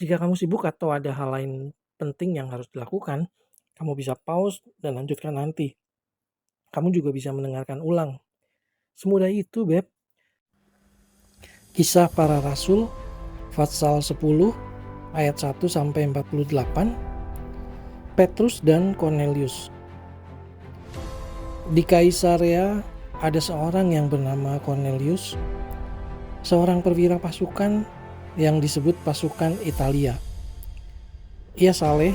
Jika kamu sibuk atau ada hal lain penting yang harus dilakukan, kamu bisa pause dan lanjutkan nanti. Kamu juga bisa mendengarkan ulang. Semudah itu, Beb. Kisah para Rasul, Fatsal 10, ayat 1 sampai 48. Petrus dan Cornelius. Di Kaisarea ada seorang yang bernama Cornelius, seorang perwira pasukan yang disebut pasukan Italia. Ia saleh,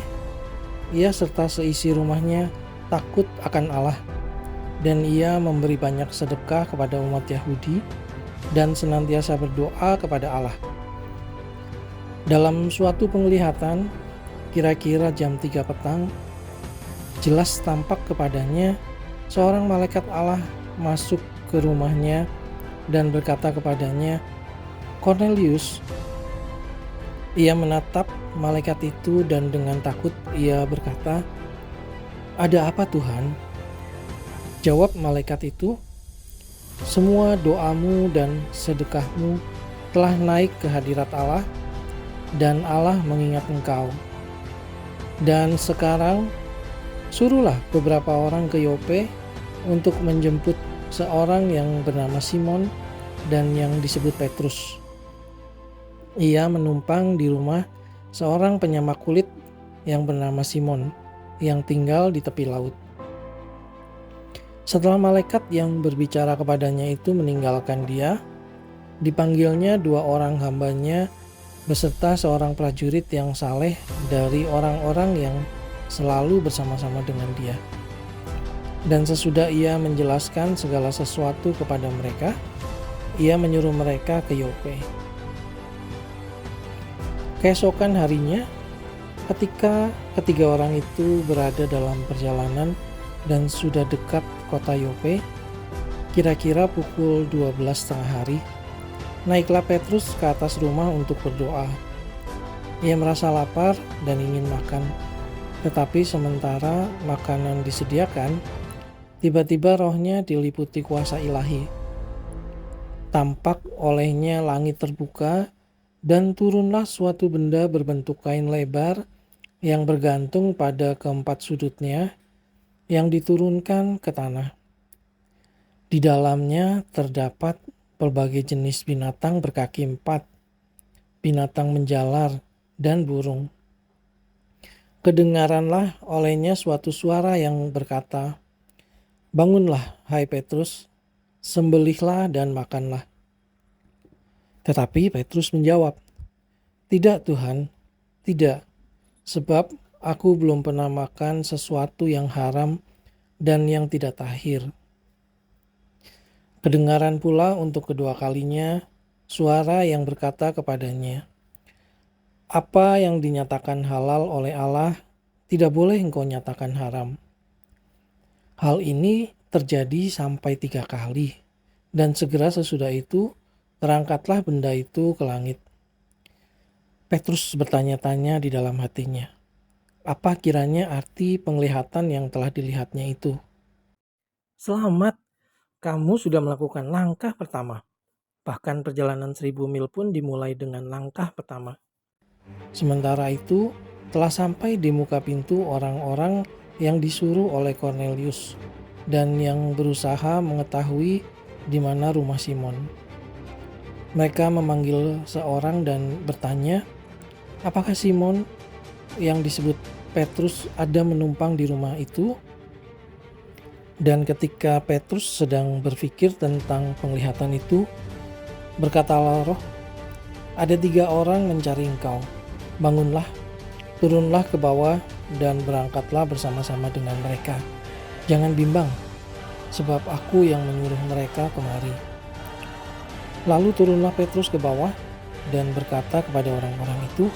ia serta seisi rumahnya takut akan Allah, dan ia memberi banyak sedekah kepada umat Yahudi dan senantiasa berdoa kepada Allah. Dalam suatu penglihatan, kira-kira jam 3 petang, jelas tampak kepadanya seorang malaikat Allah masuk ke rumahnya dan berkata kepadanya, "Cornelius." Ia menatap malaikat itu dan dengan takut ia berkata, "Ada apa, Tuhan?" Jawab malaikat itu, "Semua doamu dan sedekahmu telah naik ke hadirat Allah, dan Allah mengingat engkau. Dan sekarang suruhlah beberapa orang ke Yope untuk menjemput seorang yang bernama Simon dan yang disebut Petrus. Ia menumpang di rumah seorang penyamak kulit yang bernama Simon yang tinggal di tepi laut." Setelah malaikat yang berbicara kepadanya itu meninggalkan dia, dipanggilnya 2 orang hambanya beserta seorang prajurit yang saleh dari orang-orang yang selalu bersama-sama dengan dia. Dan sesudah ia menjelaskan segala sesuatu kepada mereka, ia menyuruh mereka ke Yope. Keesokan harinya, ketika ketiga orang itu berada dalam perjalanan dan sudah dekat kota Yope, kira-kira pukul 12 tengah hari, naiklah Petrus ke atas rumah untuk berdoa. Ia merasa lapar dan ingin makan, tetapi sementara makanan disediakan, tiba-tiba rohnya diliputi kuasa ilahi. Tampak olehnya langit terbuka dan turunlah suatu benda berbentuk kain lebar yang bergantung pada keempat sudutnya, yang diturunkan ke tanah. Di dalamnya terdapat berbagai jenis binatang berkaki 4, binatang menjalar, dan burung. Kedengaranlah olehnya suatu suara yang berkata, "Bangunlah, hai Petrus, sembelihlah dan makanlah." Tetapi Petrus menjawab, "Tidak, Tuhan, tidak, sebab aku belum pernah makan sesuatu yang haram dan yang tidak tahir." Kedengaran pula untuk kedua kalinya suara yang berkata kepadanya, "Apa yang dinyatakan halal oleh Allah, tidak boleh engkau nyatakan haram." Hal ini terjadi sampai 3 kali, dan segera sesudah itu terangkatlah benda itu ke langit. Petrus bertanya-tanya di dalam hatinya, apa kiranya arti penglihatan yang telah dilihatnya itu? Selamat, kamu sudah melakukan langkah pertama. Bahkan perjalanan 1000 mil pun dimulai dengan langkah pertama. Sementara itu, telah sampai di muka pintu orang-orang yang disuruh oleh Cornelius dan yang berusaha mengetahui di mana rumah Simon. Mereka memanggil seorang dan bertanya, apakah Simon yang disebut Petrus ada menumpang di rumah itu? Dan ketika Petrus sedang berpikir tentang penglihatan itu, berkatalah roh, "Ada 3 orang mencari engkau. Bangunlah, turunlah ke bawah dan berangkatlah bersama-sama dengan mereka. Jangan bimbang, sebab aku yang menyuruh mereka kemari." Lalu turunlah Petrus ke bawah dan berkata kepada orang-orang itu,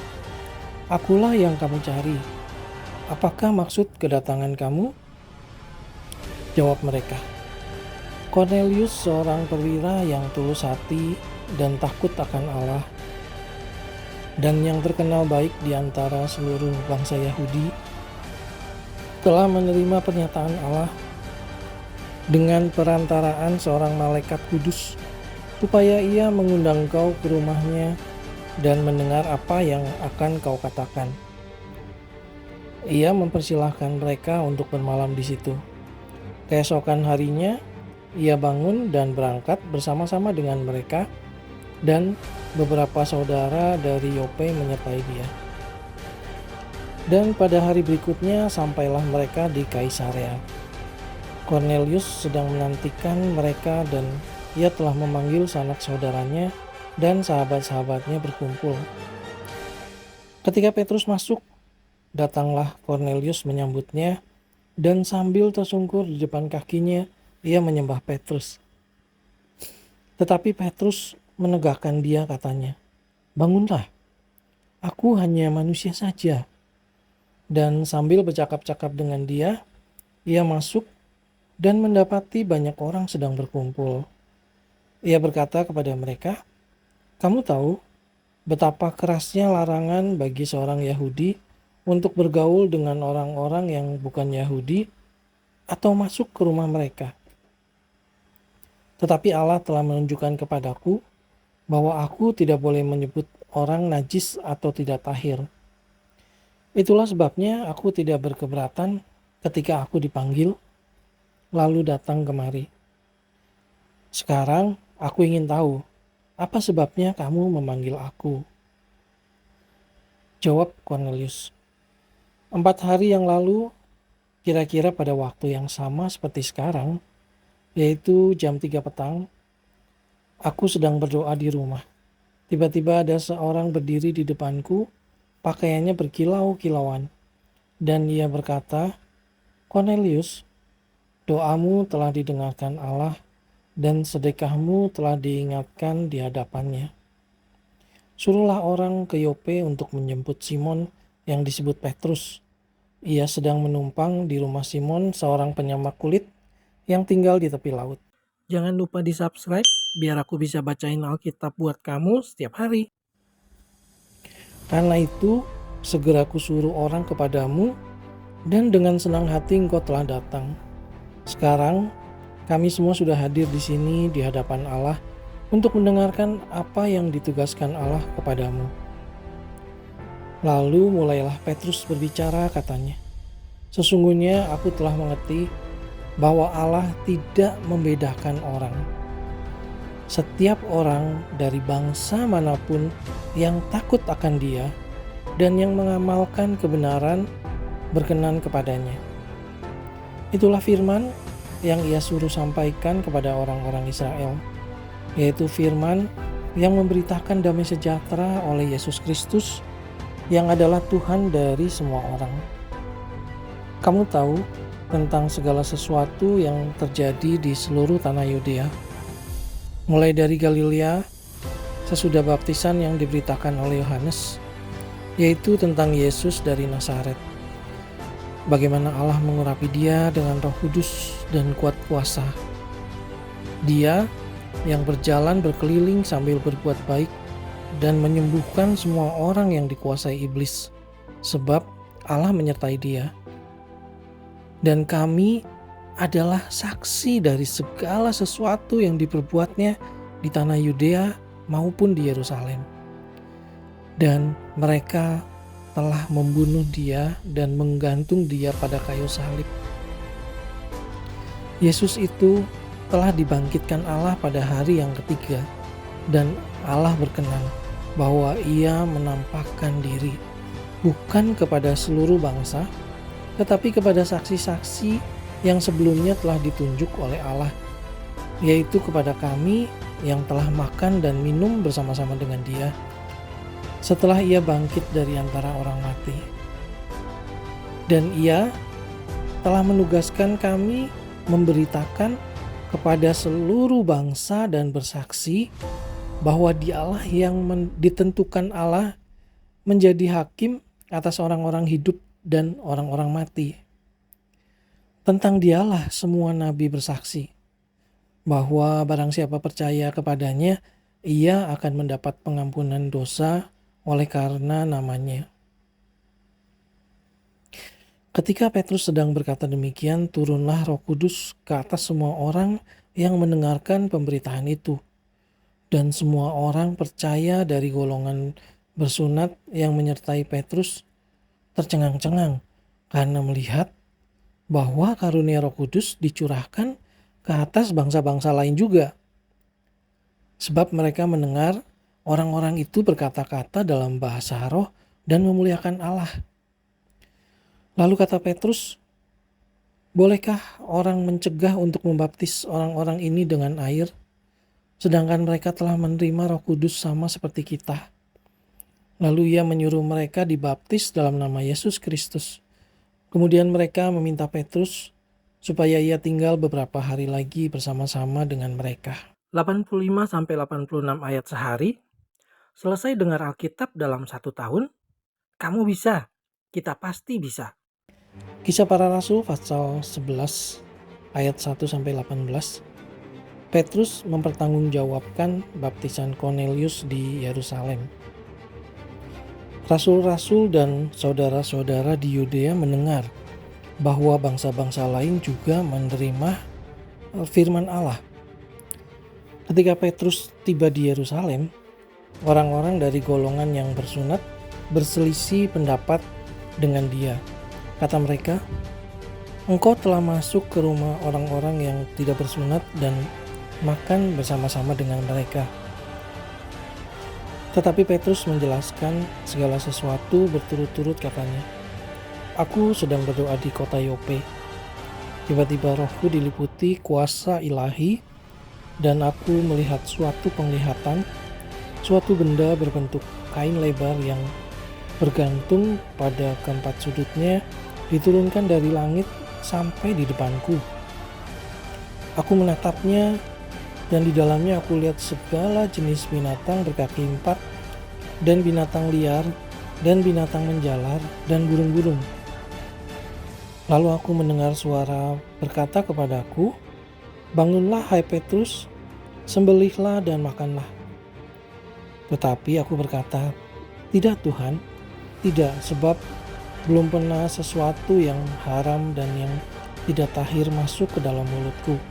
"Akulah yang kamu cari. Apakah maksud kedatangan kamu?" Jawab mereka, "Cornelius, seorang perwira yang tulus hati dan takut akan Allah, dan yang terkenal baik di antara seluruh bangsa Yahudi, telah menerima pernyataan Allah dengan perantaraan seorang malaikat kudus, supaya ia mengundang kau ke rumahnya dan mendengar apa yang akan kau katakan." Ia mempersilahkan mereka untuk bermalam di situ. Keesokan harinya, ia bangun dan berangkat bersama-sama dengan mereka, dan beberapa saudara dari Yope menyertai dia. Dan pada hari berikutnya sampailah mereka di Kaisarea. Cornelius sedang menantikan mereka dan ia telah memanggil sanak saudaranya dan sahabat-sahabatnya berkumpul. Ketika Petrus masuk, datanglah Cornelius menyambutnya, dan sambil tersungkur di depan kakinya, ia menyembah Petrus. Tetapi Petrus menegakkan dia, katanya, "Bangunlah, aku hanya manusia saja." Dan sambil bercakap-cakap dengan dia, ia masuk dan mendapati banyak orang sedang berkumpul. Ia berkata kepada mereka, "Kamu tahu betapa kerasnya larangan bagi seorang Yahudi untuk bergaul dengan orang-orang yang bukan Yahudi atau masuk ke rumah mereka. Tetapi Allah telah menunjukkan kepadaku bahwa aku tidak boleh menyebut orang najis atau tidak tahir. Itulah sebabnya aku tidak berkeberatan ketika aku dipanggil, lalu datang kemari. Sekarang aku ingin tahu, apa sebabnya kamu memanggil aku?" Jawab Cornelius, 4 hari yang lalu, kira-kira pada waktu yang sama seperti sekarang, yaitu jam 3 petang, aku sedang berdoa di rumah. Tiba-tiba ada seorang berdiri di depanku, pakaiannya berkilau-kilauan, dan ia berkata, "Cornelius, doamu telah didengarkan Allah, dan sedekahmu telah diingatkan di hadapannya. Suruhlah orang ke Yope untuk menjemput Simon yang disebut Petrus. Ia sedang menumpang di rumah Simon, seorang penyamak kulit yang tinggal di tepi laut." Jangan lupa di-subscribe biar aku bisa bacain Alkitab buat kamu setiap hari. Karena itu, segera kusuruh orang kepadamu, dan dengan senang hati engkau telah datang. Sekarang, kami semua sudah hadir di sini di hadapan Allah untuk mendengarkan apa yang ditugaskan Allah kepadamu. Lalu mulailah Petrus berbicara, katanya, "Sesungguhnya aku telah mengerti bahwa Allah tidak membedakan orang. Setiap orang dari bangsa manapun yang takut akan Dia dan yang mengamalkan kebenaran berkenan kepadanya." Itulah firman yang ia suruh sampaikan kepada orang-orang Israel, yaitu firman yang memberitakan damai sejahtera oleh Yesus Kristus, yang adalah Tuhan dari semua orang. Kamu tahu tentang segala sesuatu yang terjadi di seluruh tanah Yudea, mulai dari Galilea sesudah baptisan yang diberitakan oleh Yohanes, yaitu tentang Yesus dari Nazaret. Bagaimana Allah mengurapi dia dengan Roh Kudus dan kuat kuasa. Dia yang berjalan berkeliling sambil berbuat baik dan menyembuhkan semua orang yang dikuasai iblis, sebab Allah menyertai dia. Dan kami adalah saksi dari segala sesuatu yang diperbuatnya di tanah Yudea maupun di Yerusalem. Dan mereka telah membunuh dia dan menggantung dia pada kayu salib. Yesus itu telah dibangkitkan Allah pada hari yang ketiga, dan Allah berkenan bahwa ia menampakkan diri bukan kepada seluruh bangsa, tetapi kepada saksi-saksi yang sebelumnya telah ditunjuk oleh Allah, yaitu kepada kami yang telah makan dan minum bersama-sama dengan dia setelah ia bangkit dari antara orang mati. Dan ia telah menugaskan kami memberitakan kepada seluruh bangsa dan bersaksi bahwa Dialah yang ditentukan Allah menjadi hakim atas orang-orang hidup dan orang-orang mati. Tentang Dialah semua nabi bersaksi bahwa barang siapa percaya kepadanya, ia akan mendapat pengampunan dosa oleh karena namanya. Ketika Petrus sedang berkata demikian, turunlah Roh Kudus ke atas semua orang yang mendengarkan pemberitaan itu. Dan semua orang percaya dari golongan bersunat yang menyertai Petrus tercengang-cengang karena melihat bahwa karunia Roh Kudus dicurahkan ke atas bangsa-bangsa lain juga. Sebab mereka mendengar orang-orang itu berkata-kata dalam bahasa roh dan memuliakan Allah. Lalu kata Petrus, "Bolehkah orang mencegah untuk membaptis orang-orang ini dengan air, sedangkan mereka telah menerima Roh Kudus sama seperti kita?" Lalu ia menyuruh mereka dibaptis dalam nama Yesus Kristus. Kemudian mereka meminta Petrus supaya ia tinggal beberapa hari lagi bersama-sama dengan mereka. 85-86 ayat sehari. Selesai dengar Alkitab dalam 1 tahun? Kamu bisa. Kita pasti bisa. Kisah Para Rasul pasal 11 ayat 1-18. Petrus mempertanggungjawabkan baptisan Cornelius di Yerusalem. Rasul-rasul dan saudara-saudara di Yudea mendengar bahwa bangsa-bangsa lain juga menerima firman Allah. Ketika Petrus tiba di Yerusalem, orang-orang dari golongan yang bersunat berselisih pendapat dengan dia. Kata mereka, "Engkau telah masuk ke rumah orang-orang yang tidak bersunat dan makan bersama-sama dengan mereka." Tetapi Petrus menjelaskan segala sesuatu berturut-turut katanya, "Aku sedang berdoa di kota Yope. Tiba-tiba rohku diliputi kuasa ilahi dan aku melihat suatu penglihatan, suatu benda berbentuk kain lebar yang bergantung pada keempat sudutnya diturunkan dari langit sampai di depanku. Aku menatapnya dan di dalamnya aku lihat segala jenis binatang berkaki 4 dan binatang liar dan binatang menjalar dan burung-burung. Lalu aku mendengar suara berkata kepadaku, 'Bangunlah hai Petrus, sembelihlah dan makanlah.' Tetapi aku berkata, 'Tidak Tuhan, tidak, sebab belum pernah sesuatu yang haram dan yang tidak tahir masuk ke dalam mulutku.'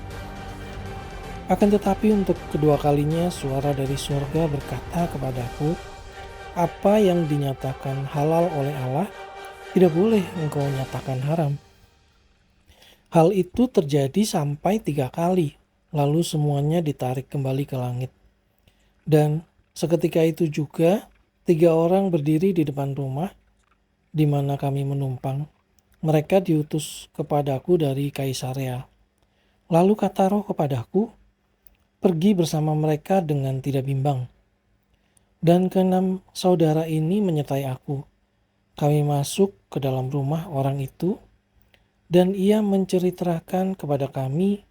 Akan tetapi untuk kedua kalinya suara dari surga berkata kepadaku, 'Apa yang dinyatakan halal oleh Allah, tidak boleh engkau nyatakan haram.' Hal itu terjadi sampai 3 kali, lalu semuanya ditarik kembali ke langit. Dan seketika itu juga 3 orang berdiri di depan rumah di mana kami menumpang. Mereka diutus kepadaku dari Kaisarea. Lalu kata Roh kepadaku, 'Pergi bersama mereka dengan tidak bimbang.' Dan ke-6 saudara ini menyertai aku. Kami masuk ke dalam rumah orang itu, dan ia menceritakan kepada kami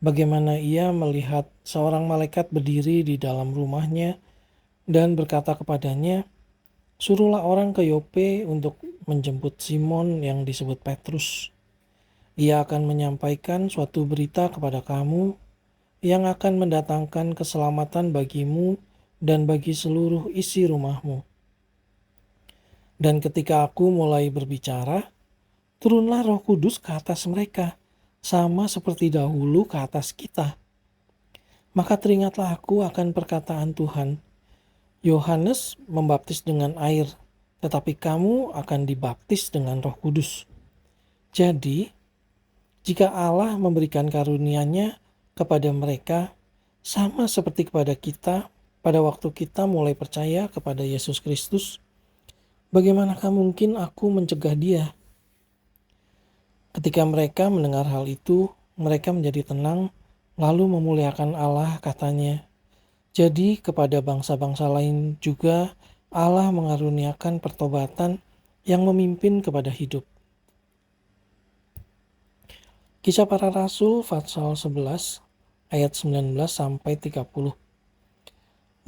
bagaimana ia melihat seorang malaikat berdiri di dalam rumahnya dan berkata kepadanya, 'Suruhlah orang ke Yope untuk menjemput Simon yang disebut Petrus. Ia akan menyampaikan suatu berita kepada kamu yang akan mendatangkan keselamatan bagimu dan bagi seluruh isi rumahmu.' Dan ketika aku mulai berbicara, turunlah Roh Kudus ke atas mereka, sama seperti dahulu ke atas kita. Maka teringatlah aku akan perkataan Tuhan, 'Yohanes membaptis dengan air, tetapi kamu akan dibaptis dengan Roh Kudus.' Jadi, jika Allah memberikan karunia-Nya kepada mereka, sama seperti kepada kita pada waktu kita mulai percaya kepada Yesus Kristus, bagaimanakah mungkin aku mencegah dia?" Ketika mereka mendengar hal itu, mereka menjadi tenang, lalu memuliakan Allah, katanya, "Jadi kepada bangsa-bangsa lain juga Allah mengaruniakan pertobatan yang memimpin kepada hidup." Kisah Para Rasul pasal 11 ayat 19-30.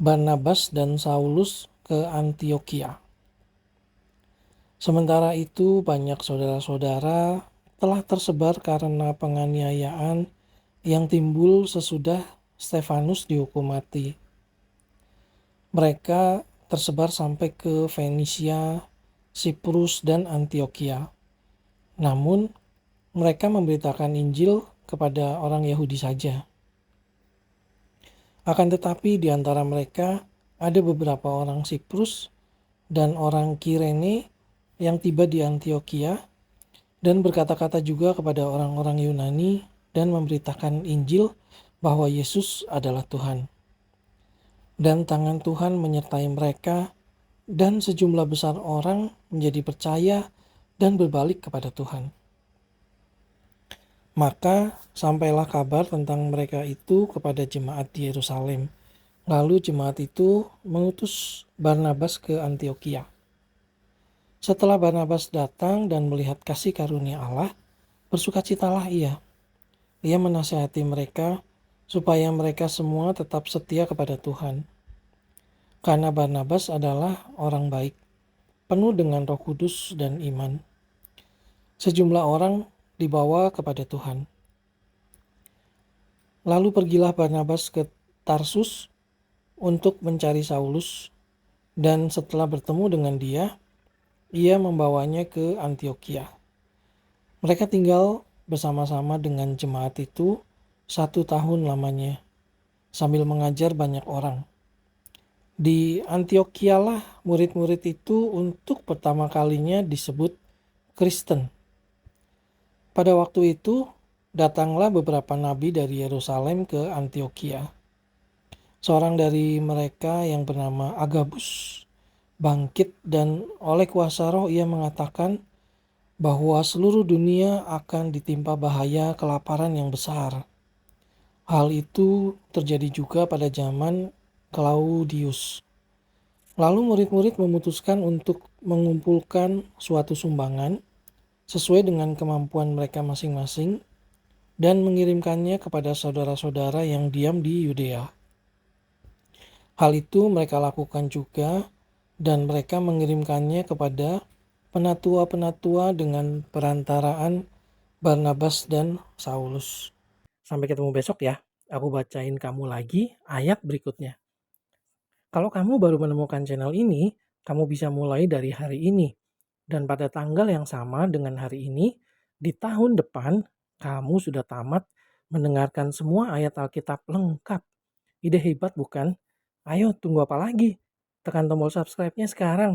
Barnabas dan Saulus ke Antiokhia. Sementara itu banyak saudara-saudara telah tersebar karena penganiayaan yang timbul sesudah Stefanus dihukum mati. Mereka tersebar sampai ke Fenisia, Siprus, dan Antiokhia. Namun, mereka memberitakan Injil kepada orang Yahudi saja. Akan tetapi di antara mereka ada beberapa orang Siprus dan orang Kirene yang tiba di Antiokhia dan berkata-kata juga kepada orang-orang Yunani dan memberitakan Injil bahwa Yesus adalah Tuhan. Dan tangan Tuhan menyertai mereka dan sejumlah besar orang menjadi percaya dan berbalik kepada Tuhan. Maka sampailah kabar tentang mereka itu kepada jemaat di Yerusalem. Lalu jemaat itu mengutus Barnabas ke Antiokhia. Setelah Barnabas datang dan melihat kasih karunia Allah, bersukacitalah ia. Ia menasihati mereka supaya mereka semua tetap setia kepada Tuhan. Karena Barnabas adalah orang baik, penuh dengan Roh Kudus dan iman. Sejumlah orang dibawa kepada Tuhan. Lalu pergilah Barnabas ke Tarsus untuk mencari Saulus, dan setelah bertemu dengan dia, ia membawanya ke Antiokhia. Mereka tinggal bersama-sama dengan jemaat itu 1 tahun lamanya, sambil mengajar banyak orang. Di Antiokhia murid-murid itu untuk pertama kalinya disebut Kristen. Pada waktu itu, datanglah beberapa nabi dari Yerusalem ke Antiokhia. Seorang dari mereka yang bernama Agabus bangkit dan oleh kuasa roh ia mengatakan bahwa seluruh dunia akan ditimpa bahaya kelaparan yang besar. Hal itu terjadi juga pada zaman Claudius. Lalu murid-murid memutuskan untuk mengumpulkan suatu sumbangan sesuai dengan kemampuan mereka masing-masing dan mengirimkannya kepada saudara-saudara yang diam di Yudea. Hal itu mereka lakukan juga dan mereka mengirimkannya kepada penatua-penatua dengan perantaraan Barnabas dan Saulus. Sampai ketemu besok ya. Aku bacain kamu lagi ayat berikutnya. Kalau kamu baru menemukan channel ini, kamu bisa mulai dari hari ini. Dan pada tanggal yang sama dengan hari ini, di tahun depan, kamu sudah tamat mendengarkan semua ayat Alkitab lengkap. Ide hebat bukan? Ayo tunggu apa lagi? Tekan tombol subscribe-nya sekarang.